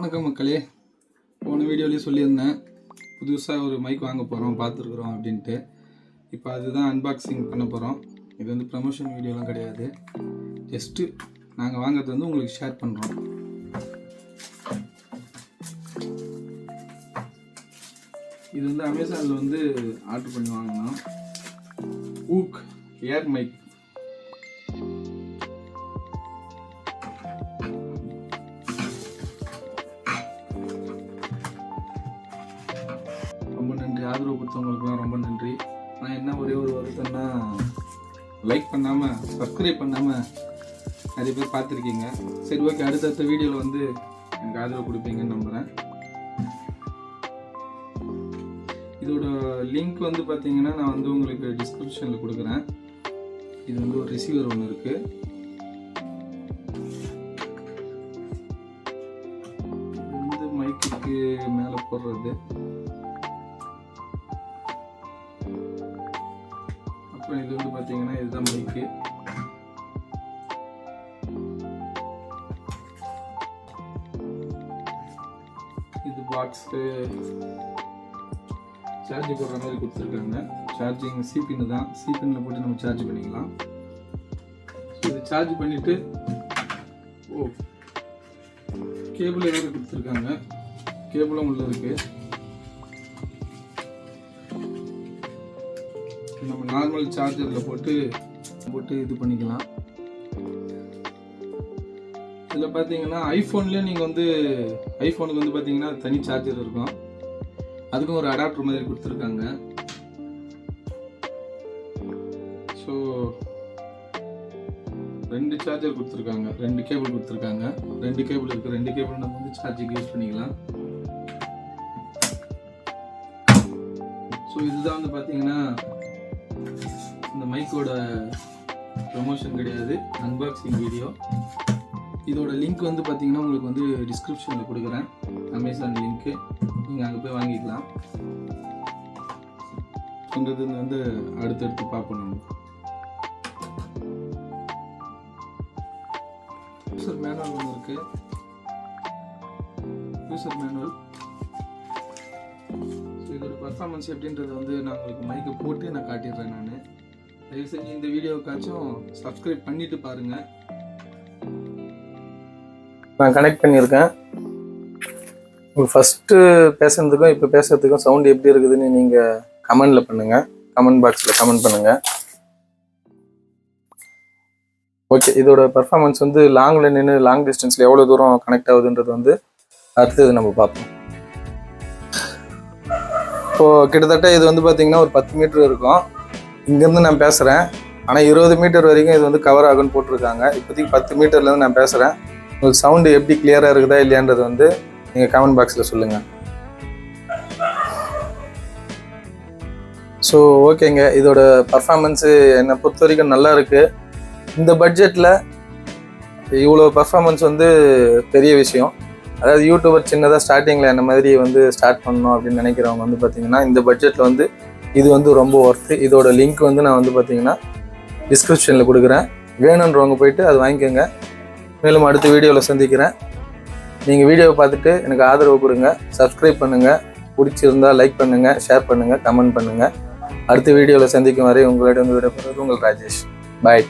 வணக்கம் மக்களே. போன வீடியோலேயே சொல்லியிருந்தேன் புதுசாக ஒரு மைக் வாங்க போகிறோம், பார்த்துருக்குறோம் அப்படின்ட்டு. இப்போ அதுதான் அன்பாக்சிங் பண்ண போகிறோம். இது வந்து ப்ரமோஷன் வீடியோலாம் கிடையாது, ஜஸ்ட்டு நாங்கள் வாங்கிறது வந்து உங்களுக்கு ஷேர் பண்ணுறோம். இது வந்து அமேசானில் வந்து ஆர்டர் பண்ணி வாங்கினோம். ஊக் ஏர் மைக். ரொம்ப நன்றி, ஆதரவு கொடுத்தவங்களுக்குலாம் ரொம்ப நன்றி. நான் என்ன ஒரே ஒரு வருத்தம்னா, லைக் பண்ணாமல் சப்ஸ்கிரைப் பண்ணாமல் நிறைய பேர் பார்த்துருக்கீங்க. சரி, ஓகே, அடுத்தடுத்த வீடியோவில் வந்து எனக்கு ஆதரவு கொடுப்பீங்கன்னு நம்புகிறேன். இதோட லிங்க் வந்து பார்த்தீங்கன்னா நான் வந்து உங்களுக்கு டிஸ்கிரிப்ஷனில் கொடுக்குறேன். இது வந்து ஒரு ரிசீவர் ஒன்று இருக்குது. இது வந்து மைக்குக்கு மேலே போடுறது. அப்புறம் இது வந்து பார்த்தீங்கன்னா இதுதான் மைக்கு. இது பாக்ஸு சார்ஜ் போடுற மாதிரி கொடுத்துருக்காங்க. சார்ஜிங் சிபின்னு தான், சிபின்னில் போட்டு நம்ம சார்ஜ் பண்ணிக்கலாம். இது சார்ஜ் பண்ணிவிட்டு கேபிள் வேறு கொடுத்துருக்காங்க. கேபிளும் உள்ள இருக்குது. நம்ம நார்மல் சார்ஜரில் போட்டு இது பண்ணிக்கலாம். இதில் பார்த்தீங்கன்னா ஐஃபோன்லேயே நீங்கள் வந்து ஐஃபோனுக்கு வந்து பார்த்தீங்கன்னா தனி சார்ஜர் இருக்கும், அதுக்கும் ஒரு அடாப்டர் மாதிரி கொடுத்துருக்காங்க. ஸோ 2 சார்ஜர் கொடுத்துருக்காங்க, 2 கேபிள் கொடுத்துருக்காங்க. 2 கேபிள் இருக்குது. 2 கேபிள் நம்ம வந்து சார்ஜிங் யூஸ் பண்ணிக்கலாம். ஸோ இதுதான் வந்து பார்த்தீங்கன்னா இந்த மைக்கோட ப்ரமோஷன் கிடையாது, அன்பாக்சிங் வீடியோ. இதோட லிங்க் வந்து பார்த்தீங்கன்னா உங்களுக்கு வந்து டிஸ்கிரிப்ஷனில் கொடுக்குறேன், அமேசான் லிங்க்கு. நீங்கள் அங்கே போய் வாங்கிக்கலாம். சொல்கிறது வந்து அடுத்தடுத்து பார்ப்போம். நம்ம யூசர் மேனுவல் ஒன்று இருக்குது. User manual. ஸோ இதோட பர்ஃபார்மன்ஸ் எப்படின்றது வந்து நான் உங்களுக்கு மைக்கை போட்டு நான் காட்டிடுறேன். நான் தயவு செஞ்சு இந்த வீடியோக்காச்சும் சப்ஸ்கிரைப் பண்ணிவிட்டு பாருங்கள். நான் கனெக்ட் பண்ணியிருக்கேன். உங்களுக்கு ஃபஸ்ட்டு பேசுகிறதுக்கும் இப்போ பேசுகிறதுக்கும் சவுண்டு எப்படி இருக்குதுன்னு நீங்கள் கமெண்டில் பண்ணுங்கள், கமெண்ட் பாக்ஸில் கமெண்ட் பண்ணுங்கள். ஓகே, இதோட பர்ஃபார்மன்ஸ் வந்து லாங்கில் நின்று லாங் டிஸ்டன்ஸில் எவ்வளோ தூரம் கனெக்ட் ஆகுதுன்றது வந்து அடுத்தது நம்ம பார்ப்போம். இப்போது கிட்டத்தட்ட இது வந்து பார்த்திங்கன்னா ஒரு 10 மீட்டர் இருக்கும். இங்கேருந்து நான் பேசுகிறேன், ஆனால் 20 மீட்டர் வரைக்கும் இது வந்து கவர் ஆகுன்னு போட்டிருக்காங்க. இப்போதைக்கு 10 மீட்டர்லேருந்து நான் பேசுகிறேன். உங்களுக்கு சவுண்டு எப்படி கிளியராக இருக்குதா இல்லையான்றது வந்து நீங்கள் கமெண்ட் பாக்ஸில் சொல்லுங்கள். ஸோ ஓகேங்க, இதோட பர்ஃபார்மன்ஸு என்னை பொறுத்த வரைக்கும் நல்லா இருக்குது. இந்த பட்ஜெட்டில் இவ்வளோ பர்ஃபார்மன்ஸ் வந்து பெரிய விஷயம். அதாவது யூடியூபர் சின்னதாக ஸ்டார்டிங்கில் என்ன மாதிரி வந்து ஸ்டார்ட் பண்ணணும் அப்படின்னு நினைக்கிறவங்க வந்து பார்த்திங்கன்னா இந்த பட்ஜெட்டில் வந்து இது வந்து ரொம்ப ஒர்த்து. இதோட லிங்க் வந்து நான் வந்து பார்த்திங்கன்னா டிஸ்கிரிப்ஷனில் கொடுக்குறேன். வேணுன்றவங்க போயிட்டு அது வாங்கிக்கோங்க. மேலும் அடுத்த வீடியோவில் சந்திக்கிறேன். நீங்கள் வீடியோவை பார்த்துட்டு எனக்கு ஆதரவு கொடுங்க, சப்ஸ்கிரைப் பண்ணுங்கள், பிடிச்சிருந்தால் லைக் பண்ணுங்கள், ஷேர் பண்ணுங்கள், கமெண்ட் பண்ணுங்கள். அடுத்த வீடியோவில் சந்திக்கும் வரை உங்களிடம் விடைபெறுவது உங்கள் ராஜேஷ். பாய்.